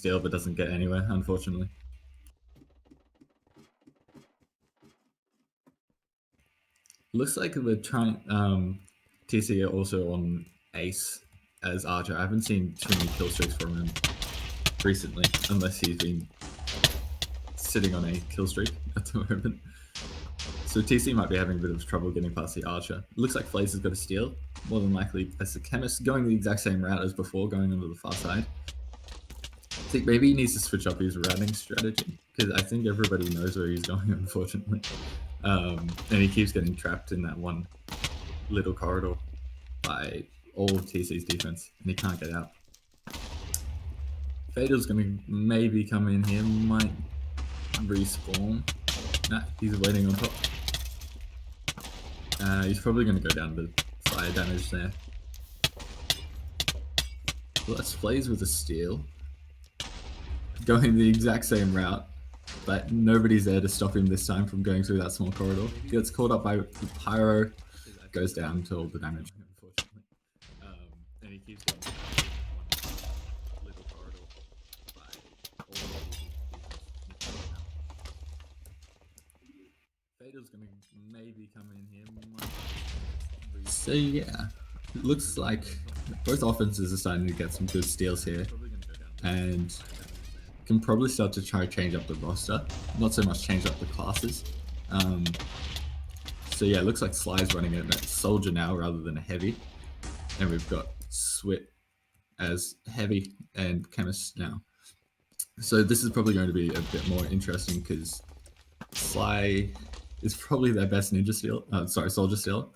steal but doesn't get anywhere, unfortunately. Looks like we're trying. TC are also on Ace as Archer. I haven't seen too many kill streaks from him recently, unless he's been sitting on a kill streak at the moment. So TC might be having a bit of trouble getting past the Archer. Looks like FaZe has got a steal, more than likely as the Chemist, going the exact same route as before, going onto the far side. I think maybe he needs to switch up his routing strategy, because I think everybody knows where he's going, unfortunately. And he keeps getting trapped in that one little corridor by all of TC's defense, and he can't get out. Fatal's going to maybe come in here, might respawn. Nah, he's waiting on top. He's probably going to go down to fire damage there. Let's FaZe with a steal. Going the exact same route, but nobody's there to stop him this time from going through that small corridor. Gets caught up by Pyro, goes down to all the damage, unfortunately. And he keeps going one little corridor by all the Fatal's gonna maybe come in here. So yeah, it looks like both offenses are starting to get some good steals here, and can probably start to try change up the roster. Not so much change up the classes. So yeah, it looks like Sly's running a Soldier now rather than a Heavy. And we've got Swit as Heavy and Chemist now. So this is probably going to be a bit more interesting because Sly is probably their best ninja steal. Soldier steal.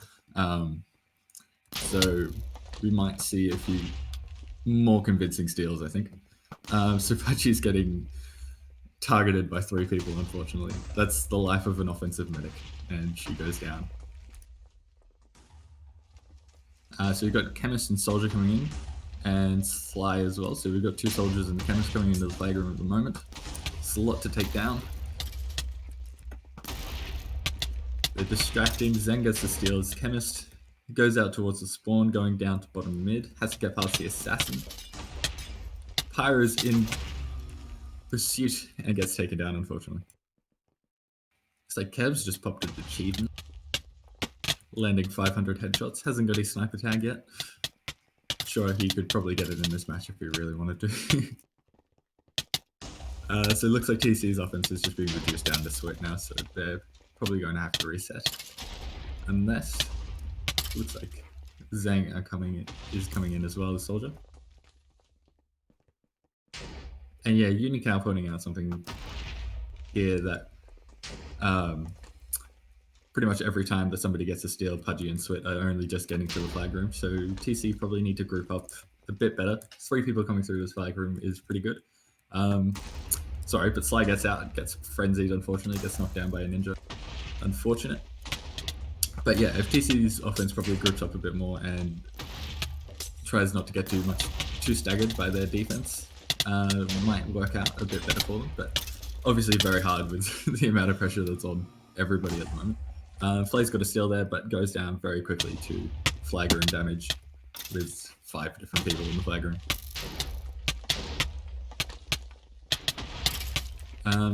So we might see a few more convincing steals, I think. So Pachi's getting targeted by 3 people, unfortunately. That's the life of an offensive medic, and she goes down. So we've got Chemist and Soldier coming in, and Sly as well. So we've got 2 soldiers and the Chemist coming into the flag room at the moment. It's a lot to take down. They're distracting. Zen gets the steal as Chemist goes out towards the spawn, going down to bottom mid. Has to get past the assassin. Pyro's in pursuit and gets taken down, unfortunately. It's like Kev's just popped an achievement, landing 500 headshots. Hasn't got his sniper tag yet. Sure, he could probably get it in this match if he really wanted to. So it looks like TC's offense is just being reduced down to Swit now, so they're probably going to have to reset. Unless, looks like Zhang is coming in as well as Soldier. And yeah, Unicow pointing out something here that pretty much every time that somebody gets a steal, Pudgy and Swit are only just getting through the flag room. So TC probably need to group up a bit better. 3 people coming through this flag room is pretty good. Sorry, but Sly gets out, gets frenzied, unfortunately, gets knocked down by a ninja. Unfortunate. But yeah, if TC's offense probably groups up a bit more and tries not to get too staggered by their defense, might work out a bit better for them, but obviously very hard with the amount of pressure that's on everybody at the moment. Flay's got a steal there, but goes down very quickly to flag room damage with 5 different people in the flag room.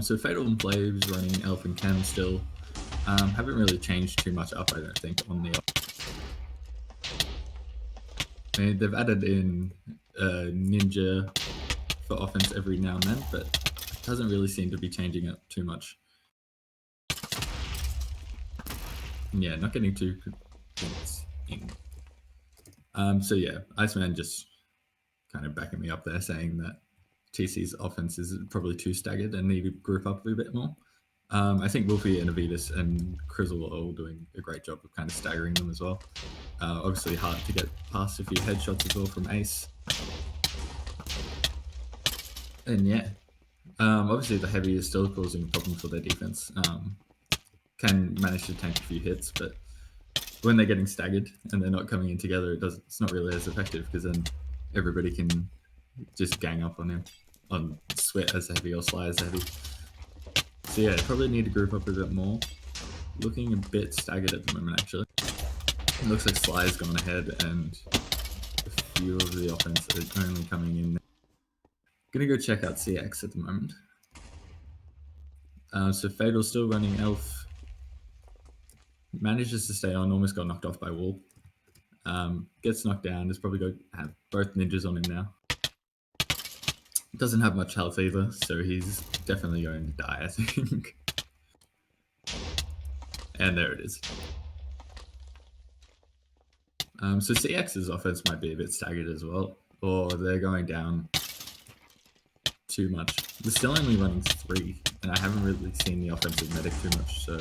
So Fatal and Flaves running Elf and Chem still. Haven't really changed too much up, I don't think, on the I mean, they've added in Ninja for offense every now and then, but it doesn't really seem to be changing it too much. Yeah, not getting too convincing. So yeah, Iceman just kind of backing me up there, saying that TC's offense is probably too staggered and need to group up a bit more. I think Wolfie and Avitus and Crizzle are all doing a great job of kind of staggering them as well. Obviously hard to get past a few headshots as well from Ace. And yeah, obviously the Heavy is still causing a problem for their defense. Can manage to tank a few hits, but when they're getting staggered and they're not coming in together, it's not really as effective, because then everybody can just gang up on him, on Sweat as Heavy or Sly as Heavy. So yeah, probably need to group up a bit more. Looking a bit staggered at the moment, actually. It looks like Sly's gone ahead and a few of the offense are only coming in. Gonna go check out CX at the moment. So Fatal's still running Elf. Manages to stay on, almost got knocked off by Wall. Gets knocked down, is probably going to have both ninjas on him now. Doesn't have much health either, so he's definitely going to die, I think. And there it is. So CX's offense might be a bit staggered as well, or they're going down too much. We're still only running 3, and I haven't really seen the offensive medic too much, so...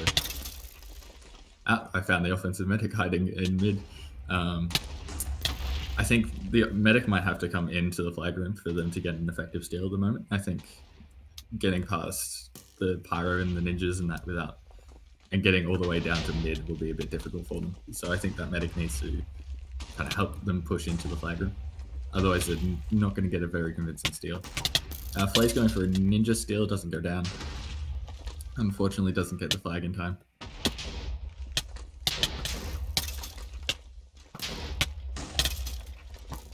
I found the offensive medic hiding in mid. I think the medic might have to come into the flag room for them to get an effective steal at the moment. I think getting past the pyro and the ninjas and that without... and getting all the way down to mid will be a bit difficult for them. So I think that medic needs to kind of help them push into the flag room. Otherwise, they're not going to get a very convincing steal. Flay's going for a ninja steal, doesn't go down. Unfortunately, doesn't get the flag in time.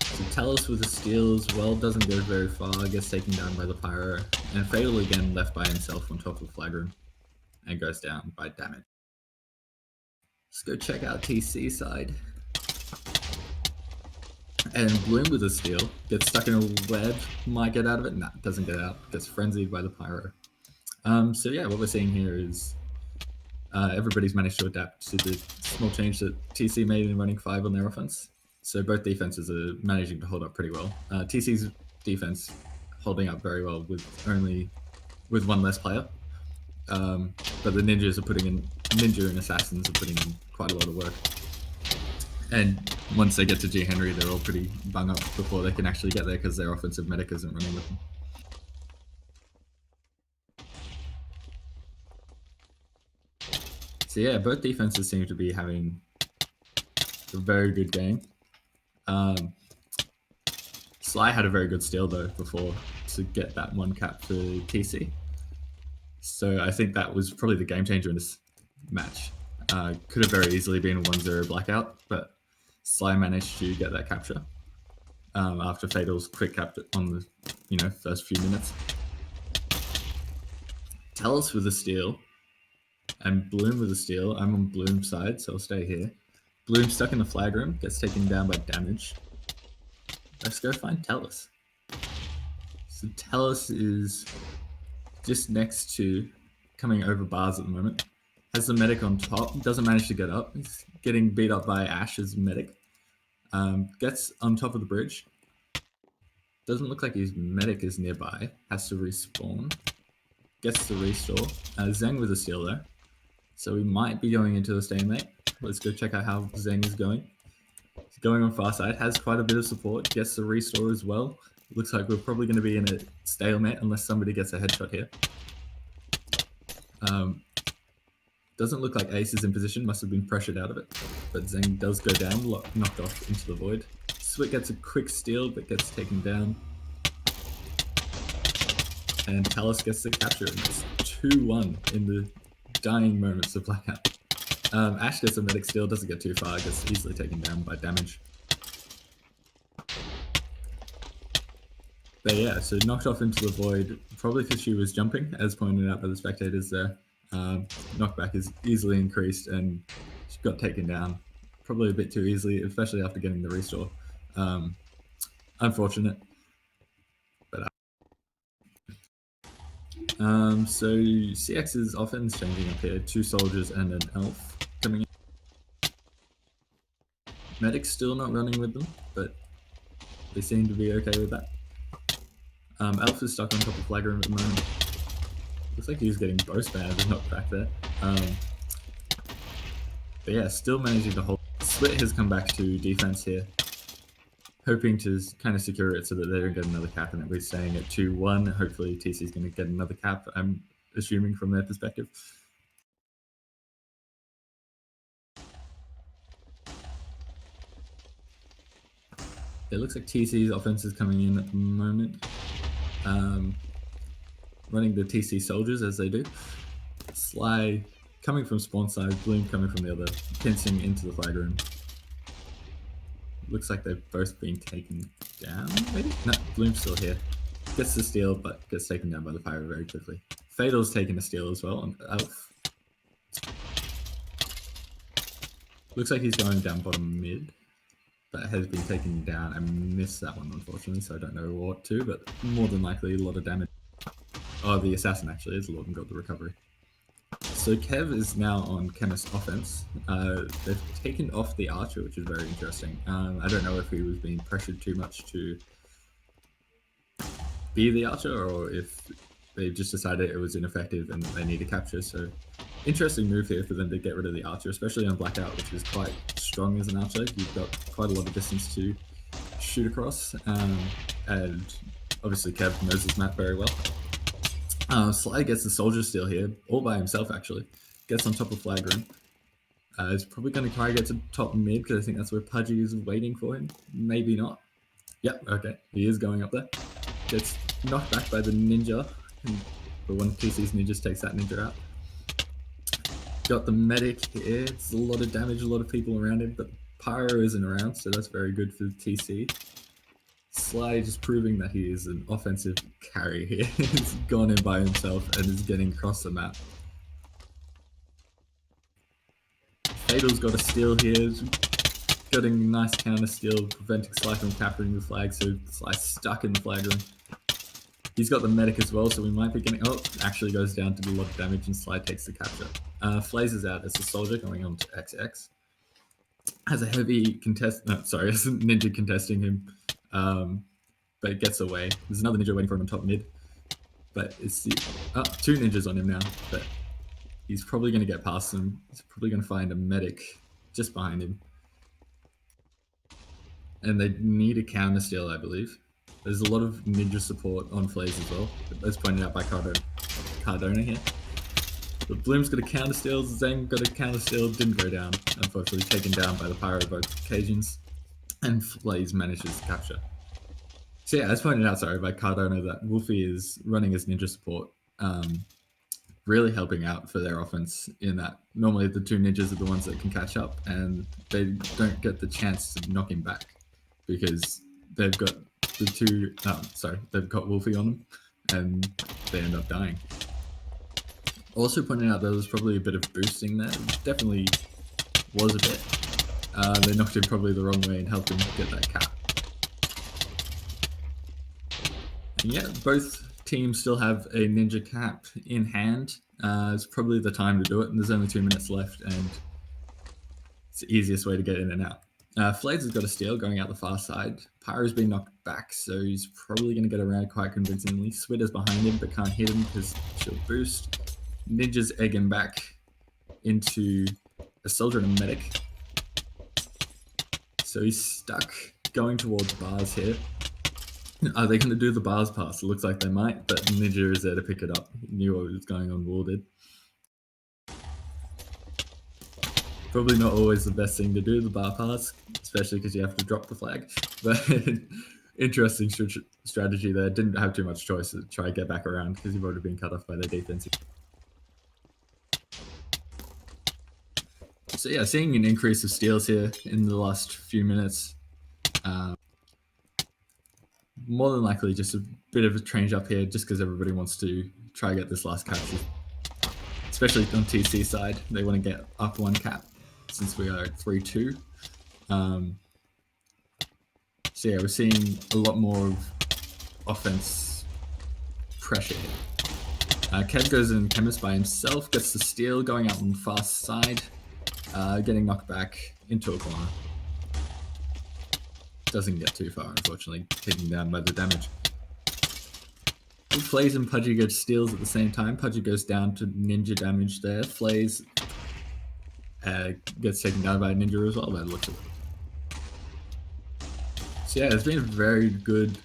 So Talos with a steal as well, doesn't go very far, gets taken down by the pyro. And Fatal again left by himself on top of the flag room and goes down by damage. Let's go check out TC side. And Bloom with a steal, gets stuck in a web, might get out of it, nah, doesn't get out, gets frenzied by the pyro. So yeah, what we're seeing here is everybody's managed to adapt to the small change that TC made in running 5 on their offense. So both defenses are managing to hold up pretty well. TC's defense holding up very well with one less player. But the ninjas are putting in, ninja and assassins are putting in quite a lot of work. And once they get to G Henry, they're all pretty bung up before they can actually get there because their offensive medic isn't running with them. So yeah, both defenses seem to be having a very good game. Sly had a very good steal though before to get that 1 cap for TC. So I think that was probably the game changer in this match. Could have very easily been a 1-0 blackout, but Sly managed to get that capture after Fatal's quick cap on the first few minutes. Talos with a steal and Bloom with a steal. I'm on Bloom's side, so I'll stay here. Bloom stuck in the flag room, gets taken down by damage. Let's go find Talos. So Talos is just next to coming over bars at the moment. Has the medic on top, doesn't manage to get up. He's getting beat up by Ash's medic. Gets on top of the bridge. Doesn't look like his medic is nearby. Has to respawn. Gets the restore. Zeng with a steal there. So we might be going into a stalemate. Let's go check out how Zeng is going. He's going on far side, has quite a bit of support, gets the restore as well. Looks like we're probably going to be in a stalemate unless somebody gets a headshot here. Doesn't look like Ace is in position, must have been pressured out of it. But Zeng does go down, knocked off into the void. Swit gets a quick steal, but gets taken down. And Talos gets the capture, and it's 2-1 in the dying moments of blackout. Ash gets a medic steal, doesn't get too far, gets easily taken down by damage. But yeah, so knocked off into the void, probably because she was jumping, as pointed out by the spectators there. Knockback is easily increased and she got taken down probably a bit too easily, especially after getting the restore. Unfortunate. But so CX's offense changing up here, 2 soldiers and an elf coming in. Medic's still not running with them, but they seem to be okay with that. Elf is stuck on top of flag room at the moment. Looks like he's getting bow spammed and knocked back there. But yeah, still managing to hold. Split has come back to defense here, hoping to kind of secure it so that they don't get another cap and that we're staying at 2-1. Hopefully TC is going to get another cap, I'm assuming from their perspective. It looks like TC's offense is coming in at the moment. Running the TC soldiers as they do. Sly coming from spawn side, Bloom coming from the other, pincing into the flag room. Looks like they've both been taken down, maybe? No, Bloom's still here. gets the steal, but gets taken down by the Pyro very quickly. Fatal's taking a steal as well on Elf. Looks like he's going down bottom mid, but has been taken down. I missed that one, unfortunately, so I don't know what to, but more than likely a lot of damage. Oh, the assassin actually is Lord and got the recovery. So Kev is now on Chemist offense. They've taken off the Archer, which is very interesting. I don't know if he was being pressured too much to be the Archer, or if they just decided it was ineffective and they need to capture. So interesting move here for them to get rid of the Archer, especially on Blackout, which is quite strong as an Archer. You've got quite a lot of distance to shoot across, and obviously Kev knows his map very well. Sly gets the Soldier steal here, all by himself actually. Gets on top of Flag Room. He's probably going to try to get to top mid, because I think that's where Pudgy is waiting for him. Maybe not. Yep, okay. He is going up there. Gets knocked back by the Ninja. But one of TC's Ninjas takes that Ninja out. Got the Medic here. It's a lot of damage, a lot of people around him, but Pyro isn't around, so that's very good for TC. Sly just proving that he is an offensive carry here. He's gone in by himself and is getting across the map. Fatal's got a steal here, getting a nice counter steal, preventing Sly from capturing the flag, so Sly's stuck in the flag room. He's got the medic as well, so we might be getting... Oh, actually goes down to do a lot of damage and Sly takes the capture. Flaze is out as a soldier going on to XX. Has a heavy contest... No, sorry, has a ninja contesting him. But it gets away. There's another ninja waiting for him on top mid. But it's the... Oh, two ninjas on him now, but he's probably going to get past them. He's probably going to find a medic just behind him. And they need a counter steal, I believe. There's a lot of ninja support on Flaze as well, as pointed out by Cardona here. But Bloom's got a counter steal, Zeng got a counter steal, didn't go down, unfortunately taken down by the Pyro both occasions, and Flaze manages to capture. So yeah, as pointed out, sorry, by Cardona, that Wolfie is running as ninja support, really helping out for their offense in that normally the two ninjas are the ones that can catch up, and they don't get the chance to knock him back because they've got the two, they've got Wolfie on them, and they end up dying. Also pointing out there was probably a bit of boosting there. Definitely was a bit. They knocked him probably the wrong way and helped him get that cap. And yeah, both teams still have a ninja cap in hand. It's probably the time to do it, and there's only 2 minutes left, and it's the easiest way to get in and out. Flaze has got a steal going out the far side. Pyro's been knocked back, so he's probably going to get around quite convincingly. Switter's behind him, but can't hit him because she'll boost. Ninja's egg him back into a soldier and a medic. So he's stuck going towards bars here. Are they going to do the bars pass? It looks like they might, but Ninja is there to pick it up. He knew what was going on, War did. Probably not always the best thing to do, the bar pass, especially because you have to drop the flag. But interesting strategy there. Didn't have too much choice to try and get back around because you've already been cut off by their defense. So yeah, seeing an increase of steals here in the last few minutes. More than likely just a bit of a change up here just because everybody wants to try and get this last capture. Especially on TC side, they want to get up one cap since we are at 3-2. So yeah, we're seeing a lot more of offense pressure here. Kev goes in Chemist by himself, gets the steal, going out on the fast side, getting knocked back into a corner. Doesn't get too far, unfortunately, taken down by the damage. Flaze and Pudgy get steals at the same time. Pudgy goes down to ninja damage there. Flaze gets taken down by a ninja as well by the looks of it. So yeah, it's been a very good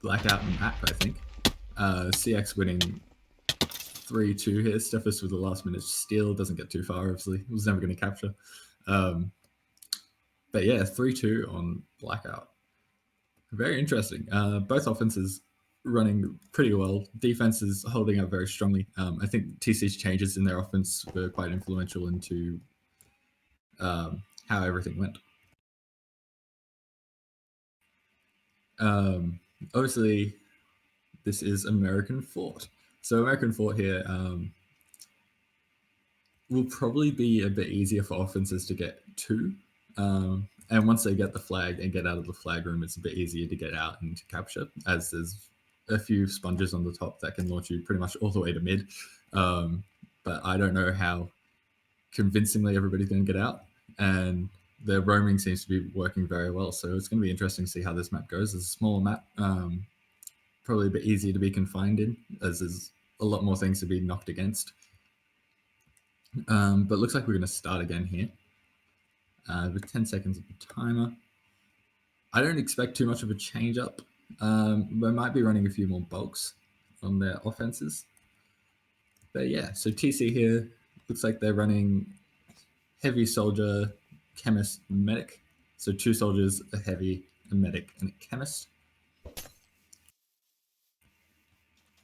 Blackout map, I think. CX winning 3-2 here. Stephus with the last minute steal. Doesn't get too far, obviously. It was never going to capture. But yeah, 3-2 on Blackout. Very interesting. Both offenses running pretty well. Defense is holding up very strongly. I think TC's changes in their offense were quite influential into how everything went. Obviously, This is American Fort. So American Fort here will probably be a bit easier for offenses to get to. And once they get the flag and get out of the flag room, it's a bit easier to get out and to capture, as there's a few sponges on the top that can launch you pretty much all the way to mid. But I don't know how convincingly everybody's going to get out. And the roaming seems to be working very well. So it's going to be interesting to see how this map goes. It's a smaller map, probably a bit easier to be confined in, as there's a lot more things to be knocked against. But looks like we're going to start again here with 10 seconds of the timer. I don't expect too much of a change up. They might be running a few more bulks on their offenses. But yeah, so TC here looks like they're running heavy soldier, chemist, medic. So 2 soldiers, a heavy, a medic, and a chemist.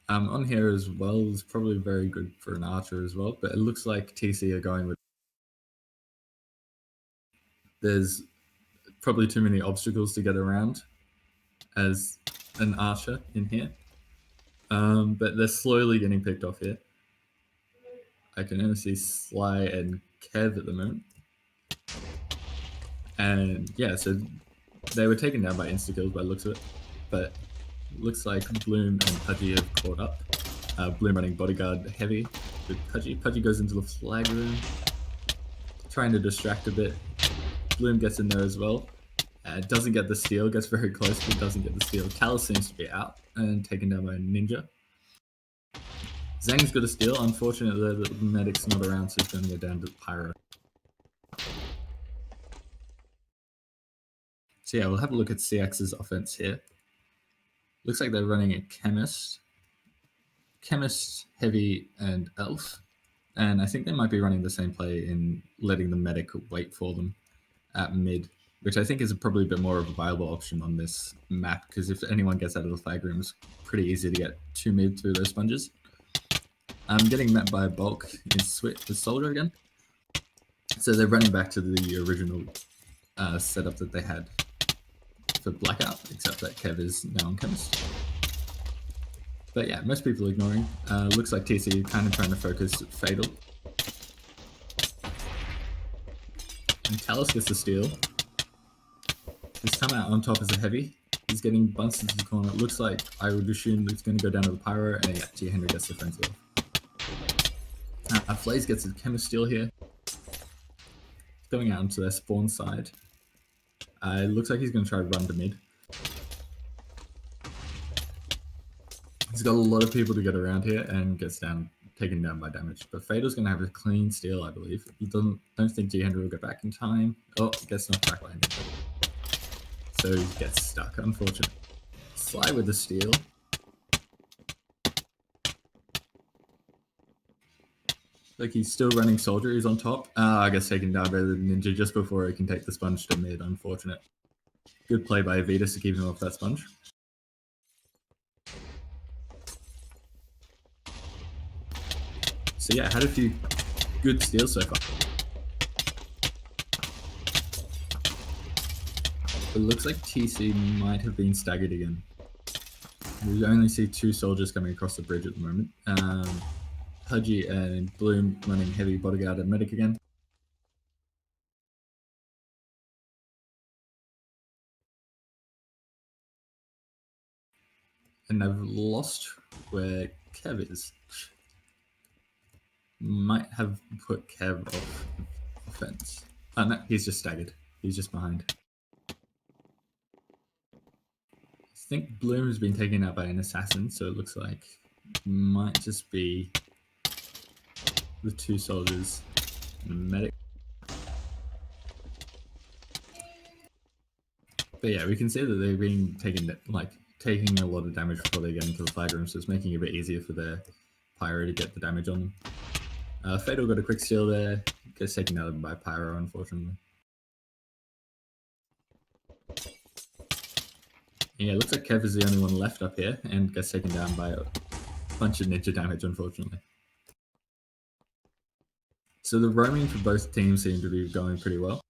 On here as well is probably very good for an archer as well, but it looks like TC are going with. There's probably too many obstacles to get around as an archer in here. But they're slowly getting picked off here. I can only see Sly and Kev at the moment. And yeah, so they were taken down by insta-kills by the looks of it. But looks like Bloom and Pudgy have caught up. Bloom running bodyguard heavy with Pudgy. Pudgy goes into the flag room, trying to distract a bit. Bloom gets in there as well. Doesn't get the steal, gets very close, but doesn't get the steal. Talus seems to be out and taken down by a ninja. Zhang's got a steal. Unfortunately, the medic's not around, so he's going to go down to Pyro. So yeah, we'll have a look at CX's offense here. Looks like they're running a chemist, heavy, and elf. And I think they might be running the same play in letting the medic wait for them at mid, which I think is probably a bit more of a viable option on this map, because if anyone gets out of the flag room, it's pretty easy to get to mid through those sponges. I'm getting met by a bulk in Switch with Soldier again. So they're running back to the original setup that they had for Blackout, except that Kev is now on Chemist. But yeah, most people ignoring. Looks like TC kind of trying to focus Fatal. And Talus gets the steal. He's come out on top as a heavy. He's getting bunched into the corner. It looks like I would assume it's going to go down to the Pyro, and yeah, G. Henry gets the defensive. Flaze gets a chemist steal here. He's going out onto their spawn side. It looks like he's going to try to run to mid. He's got a lot of people to get around here and gets taken down by damage. But Fatal's going to have a clean steal, I believe. Don't think G. Henry will go back in time. Oh, gets knocked back by him. So he gets stuck, unfortunately. Sly with the steal. Like he's still running Soldier, he's on top. I guess taken down by the ninja just before he can take the sponge to mid, unfortunate. Good play by Avitas to keep him off that sponge. So yeah, had a few good steals so far. It looks like TC might have been staggered again. We only see 2 soldiers coming across the bridge at the moment. Pudgy and Bloom running heavy bodyguard and medic again. And they've lost where Kev is. Might have put Kev off offense. Oh no, he's just staggered. He's just behind. I think Bloom has been taken out by an assassin, so it looks like it might just be the 2 soldiers and a medic. But yeah, we can see that they've been taking a lot of damage before they get into the flag room, so it's making it a bit easier for their Pyro to get the damage on them. Fatal got a quick steal there, gets taken out by Pyro, unfortunately. Yeah, it looks like Kev is the only one left up here and gets taken down by a bunch of ninja damage, unfortunately. So the roaming for both teams seem to be going pretty well.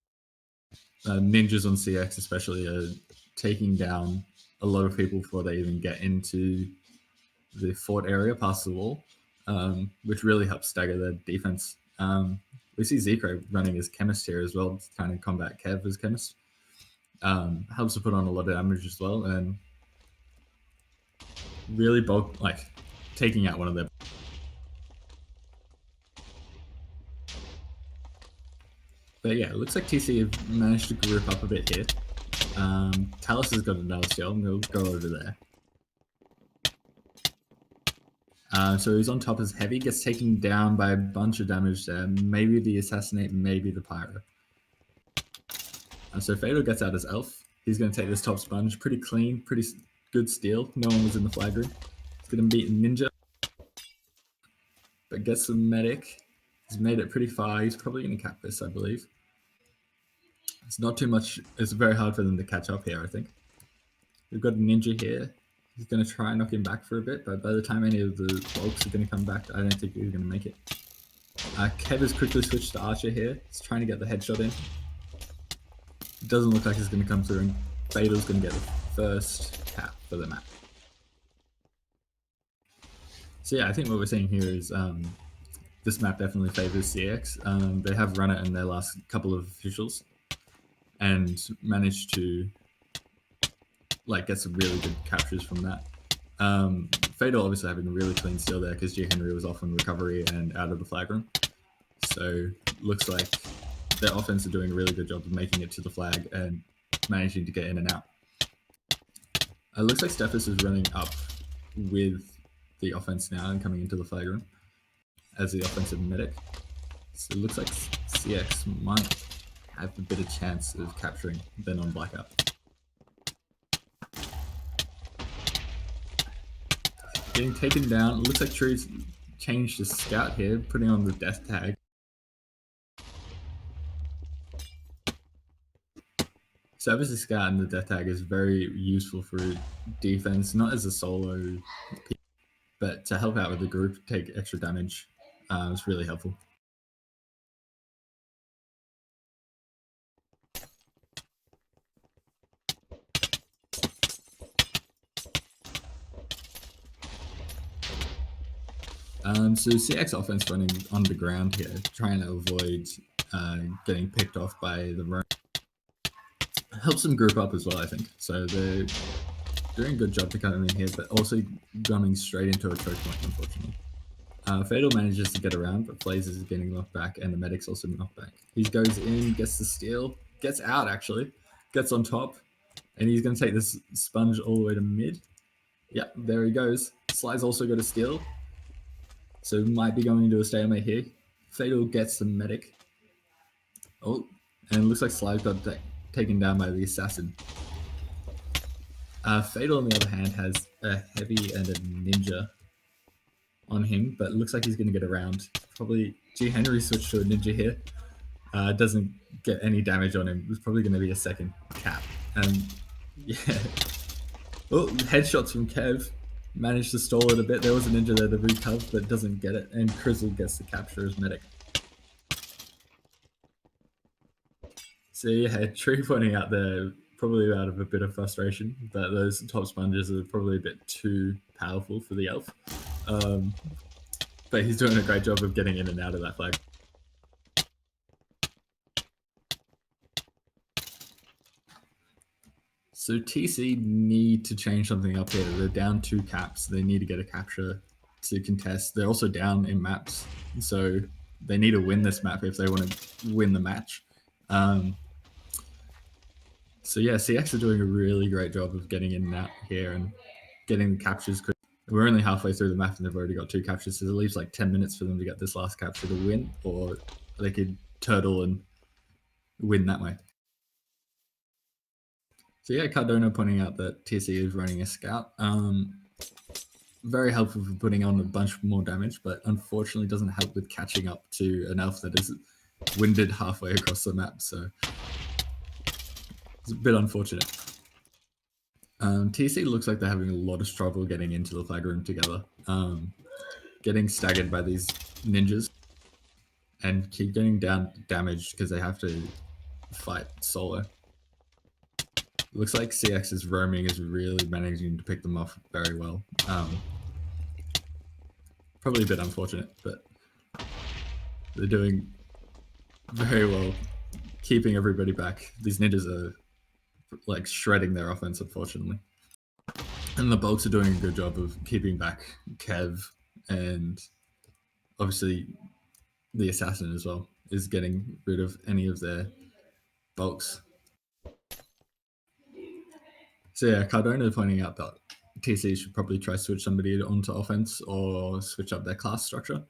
Ninjas on CX especially are taking down a lot of people before they even get into the fort area past the wall, which really helps stagger their defense. We see Zekro running as chemist here as well, to kind of combat Kev as chemist. Helps to put on a lot of damage as well, and really taking out one of their. But yeah, it looks like TC have managed to group up a bit here. Talus has got another steal, and we'll go over there. So he's on top as Heavy, gets taken down by a bunch of damage there. Maybe the Assassinate, maybe the Pyro. So Fatal gets out as Elf. He's going to take this top sponge. Pretty clean, pretty good steal. No one was in the flag room. He's going to beat Ninja. But gets the Medic. He's made it pretty far. He's probably going to cap this, I believe. It's not too much. It's very hard for them to catch up here, I think. We've got a Ninja here. He's going to try and knock him back for a bit, but by the time any of the folks are going to come back, I don't think he's going to make it. Kev has quickly switched to Archer here. He's trying to get the headshot in. It doesn't look like it's going to come through, and Fatal's going to get the first cap for the map. So yeah, I think what we're seeing here is this map definitely favors CX. They have run it in their last couple of officials and managed to get some really good captures from that. Fatal obviously having a really clean steal there because G. Henry was off in recovery and out of the flag room. So looks like their offense are doing a really good job of making it to the flag and managing to get in and out. It looks like Stephus is running up with the offense now and coming into the flag room as the offensive medic. So it looks like CX might have a bit of chance of capturing Ben on Blackout. Getting taken down. It looks like True's changed his scout here, putting on the death tag. So obviously scout and the death tag is very useful for defense, not as a solo, but to help out with the group, take extra damage. It's really helpful. So CX offense running underground here, trying to avoid getting picked off by the roam. Helps them group up as well, I think. So they're doing a good job to come in here, but also running straight into a choke point, unfortunately. Fatal manages to get around, but Flaze is getting knocked back, and the Medic's also knocked back. He goes in, gets the steal, gets out actually, gets on top, and he's going to take this sponge all the way to mid. Yeah, there he goes. Sly's also got a steal. So might be going into a stalemate here. Fatal gets the medic. Oh, and it looks like Sly got taken down by the assassin. Fatal, on the other hand, has a heavy and a ninja on him, but it looks like he's going to get around. Probably G. Henry switched to a ninja here. Doesn't get any damage on him. It's probably going to be a second cap. And yeah. Oh, headshots from Kev. Managed to stall it a bit. There was a ninja there to recover, but doesn't get it. And Crizzle gets the capture as medic. So yeah, Tree pointing out there, probably out of a bit of frustration, that those top sponges are probably a bit too powerful for the elf. But he's doing a great job of getting in and out of that flag. So TC need to change something up here. They're down 2 caps. They need to get a capture to contest. They're also down in maps. So they need to win this map if they want to win the match. So yeah, CX are doing a really great job of getting in and out here and getting the captures. We're only halfway through the map and they've already got 2 captures. So it leaves like 10 minutes for them to get this last capture to win, or they could turtle and win that way. So yeah, Cardona pointing out that TC is running a scout. Very helpful for putting on a bunch more damage, but unfortunately doesn't help with catching up to an elf that is winded halfway across the map. So it's a bit unfortunate. TC looks like they're having a lot of struggle getting into the flag room together. Getting staggered by these ninjas and keep getting down damaged because they have to fight solo. Looks like CX's roaming is really managing to pick them off very well. Probably a bit unfortunate, but they're doing very well, keeping everybody back. These ninjas are like shredding their offense, unfortunately. And the Bolts are doing a good job of keeping back Kev, and obviously the Assassin as well is getting rid of any of their bulks. So yeah, Cardona pointing out that TC should probably try to switch somebody onto offense or switch up their class structure.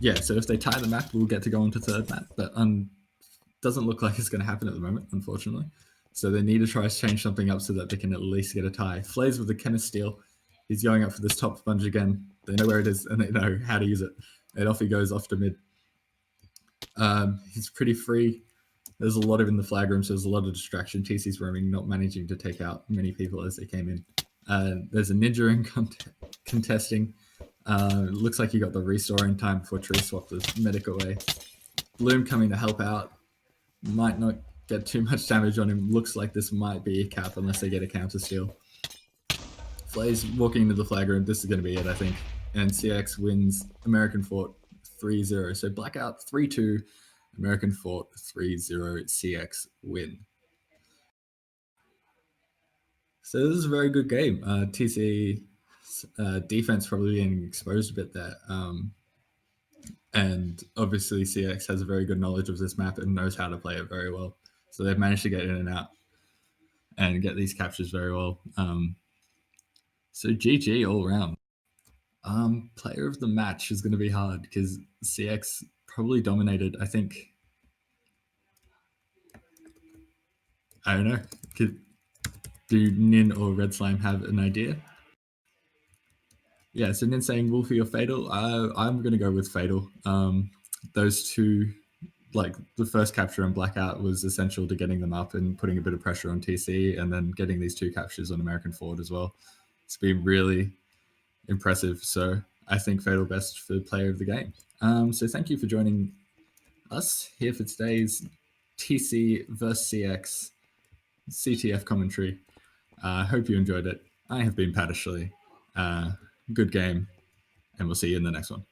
Yeah, so if they tie the map, we'll get to go on to third map, but doesn't look like it's going to happen at the moment, unfortunately. So they need to try to change something up so that they can at least get a tie. Flays with the Chemist Steel. He's going up for this top sponge again. They know where it is and they know how to use it. And off he goes off to mid. He's pretty free. There's a lot of in the flag room, so there's a lot of distraction. TC's roaming, not managing to take out many people as they came in. There's a ninja in contesting. Looks like he got the restore in time before Tree swapped the medic away. Bloom coming to help out. Might not get too much damage on him. Looks like this might be a cap unless they get a counter steal. Flay's walking into the flag room. This is going to be it, I think. And CX wins American Fort 3-0. So Blackout 3-2, American Fort 3-0, CX win. So this is a very good game. TC defense probably getting exposed a bit there. And obviously CX has a very good knowledge of this map and knows how to play it very well. So they've managed to get in and out and get these captures very well. So GG all around. Player of the match is going to be hard because CX probably dominated. I think. I don't know. Do Nin or Red Slime have an idea? Yeah, so Nin saying Wolfie or Fatal. I'm going to go with Fatal. Those two, like the first capture on Blackout was essential to getting them up and putting a bit of pressure on TC, and then getting these two captures on American Ford as well. It's been really impressive. So I think Fatal best for player of the game. So thank you for joining us here for today's TC vs CX CTF commentary. I hope you enjoyed it. I have been Pat Ashley. Good game, and we'll see you in the next one.